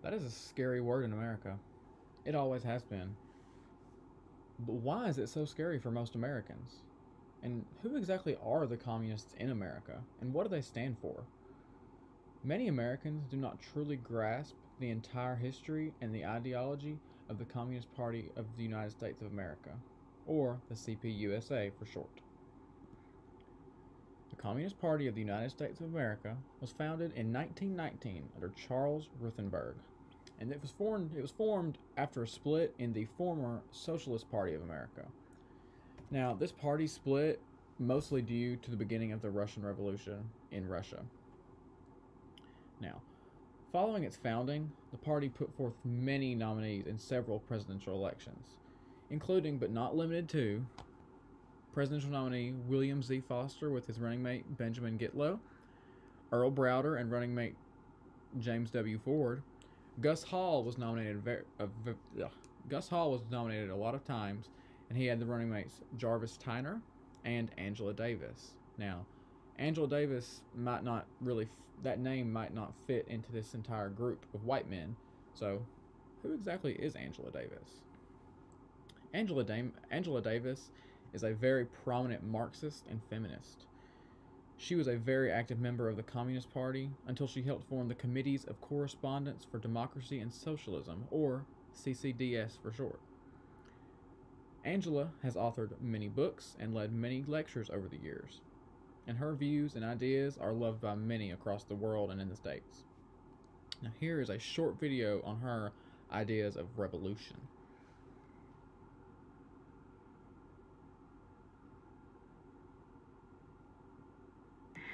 That is a scary word in America. It always has been. But why is it so scary for most Americans? And who exactly are the communists in America, and what do they stand for? Many Americans do not truly grasp the entire history and the ideology of the Communist Party of the United States of America, or the CPUSA for short. The Communist Party of the United States of America was founded in 1919 under Charles Ruthenberg, and it was formed after a split in the former Socialist Party of America. Now, this party split mostly due to the beginning of the Russian Revolution in Russia. Now, following its founding, the party put forth many nominees in several presidential elections, including but not limited to presidential nominee William Z. Foster with his running mate Benjamin Gitlow, Earl Browder and running mate James W. Ford. Gus Hall was nominated a lot of times, and he had the running mates Jarvis Tyner and Angela Davis. Now, Angela Davis might not really, that name might not fit into this entire group of white men. So, who exactly is Angela Davis? Angela Davis is a very prominent Marxist and feminist. She was a very active member of the Communist Party until she helped form the Committees of Correspondence for Democracy and Socialism, or CCDS for short. Angela has authored many books and led many lectures over the years, and her views and ideas are loved by many across the world and in the States. Now here is a short video on her ideas of revolution.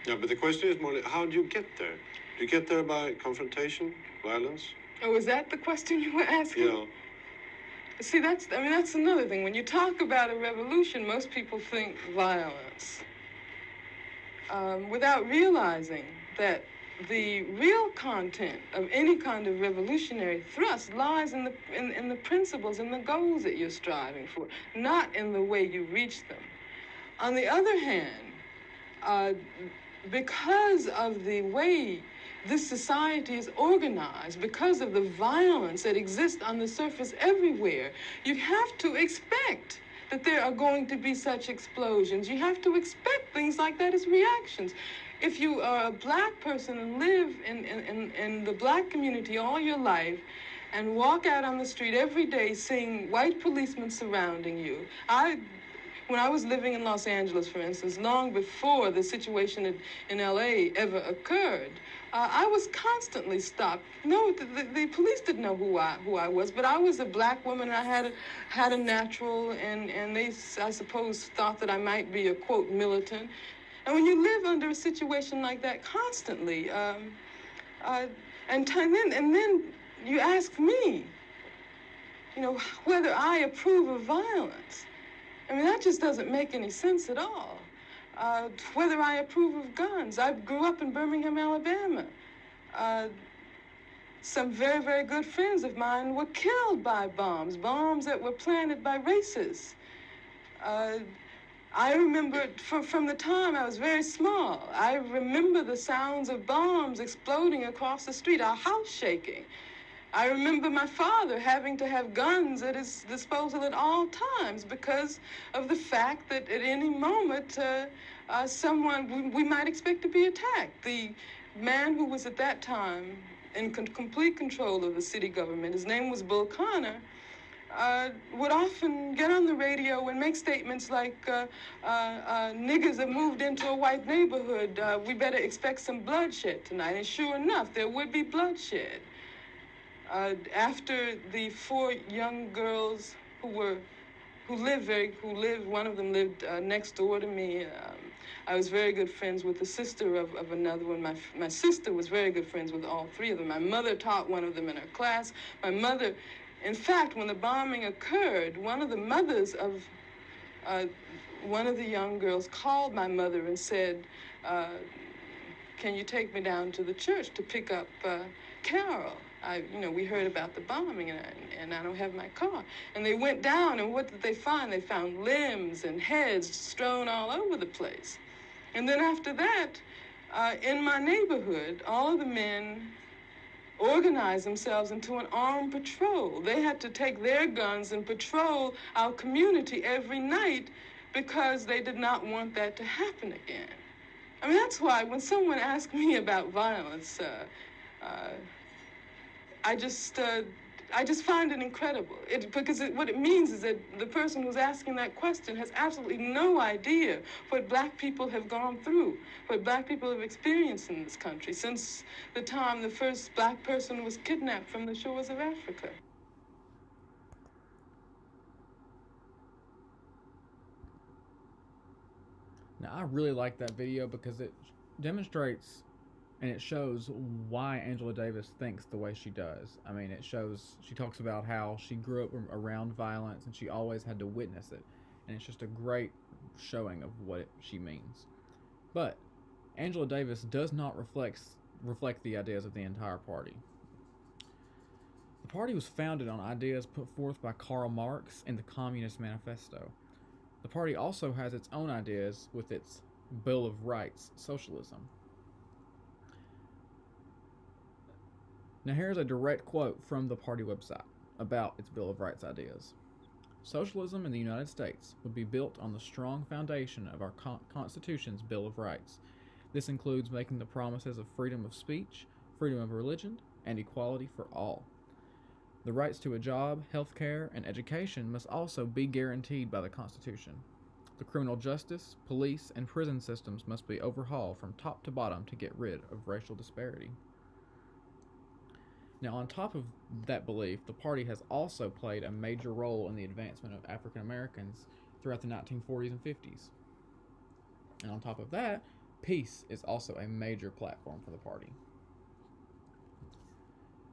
Yeah, but the question is more, how do you get there? Do you get there by confrontation, violence? Oh, is that the question you were asking? Yeah. See, that's another thing. When you talk about a revolution, most people think violence, without realizing that the real content of any kind of revolutionary thrust lies in the principles and the goals that you're striving for, not in the way you reach them. On the other hand, because of the way this society is organized, because of the violence that exists on the surface everywhere, you have to expect that there are going to be such explosions. You have to expect things like that as reactions. If you are a black person and live in the black community all your life and walk out on the street every day seeing white policemen surrounding you, when I was living in Los Angeles, for instance, long before the situation in LA ever occurred, I was constantly stopped. No, the police didn't know who I was, but I was a black woman, and I had a natural, and they, I suppose, thought that I might be a, quote, militant. And when you live under a situation like that constantly, and then you ask me, you know, whether I approve of violence. I mean, that just doesn't make any sense at all. Whether I approve of guns. I grew up in Birmingham, Alabama. Some very, very good friends of mine were killed by bombs that were planted by racists. I remember from the time I was very small, I remember the sounds of bombs exploding across the street, our house shaking. I remember my father having to have guns at his disposal at all times because of the fact that at any moment we might expect to be attacked. The man who was at that time in complete control of the city government, his name was Bull Connor, would often get on the radio and make statements like, niggers have moved into a white neighborhood, we better expect some bloodshed tonight. And sure enough, there would be bloodshed. After the 4 young girls who lived, one of them lived next door to me. I was very good friends with the sister of another one. My sister was very good friends with all 3 of them. My mother taught one of them in her class. My mother, in fact, when the bombing occurred, one of the mothers of one of the young girls called my mother and said, can you take me down to the church to pick up Carol? We heard about the bombing, and I don't have my car. And they went down, and what did they find? They found limbs and heads strewn all over the place. And then after that, in my neighborhood, all of the men organize themselves into an armed patrol. They had to take their guns and patrol our community every night because they did not want that to happen again. I mean, that's why when someone asks me about violence, I just find it incredible. Because what it means is that the person who's asking that question has absolutely no idea what black people have gone through, what black people have experienced in this country since the time the first black person was kidnapped from the shores of Africa. Now, I really like that video because it demonstrates and it shows why Angela Davis thinks the way she does. I mean, she talks about how she grew up around violence and she always had to witness it. And it's just a great showing of what she means. But Angela Davis does not reflect the ideas of the entire party. The party was founded on ideas put forth by Karl Marx in the Communist Manifesto. The party also has its own ideas with its Bill of Rights, socialism. Now here's a direct quote from the party website about its Bill of Rights ideas. Socialism in the United States would be built on the strong foundation of our Constitution's Bill of Rights. This includes making the promises of freedom of speech, freedom of religion, and equality for all. The rights to a job, health care, and education must also be guaranteed by the Constitution. The criminal justice, police, and prison systems must be overhauled from top to bottom to get rid of racial disparity. Now, on top of that belief, the party has also played a major role in the advancement of African Americans throughout the 1940s and 50s. And on top of that, peace is also a major platform for the party.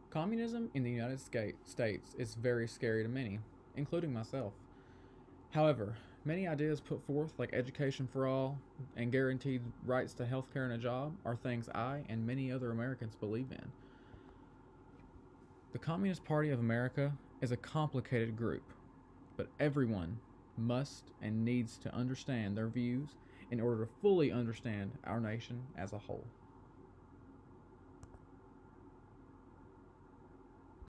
Communism in the United States is very scary to many, including myself. However, many ideas put forth, like education for all and guaranteed rights to health care and a job, are things I and many other Americans believe in. The Communist Party of America is a complicated group, but everyone must and needs to understand their views in order to fully understand our nation as a whole.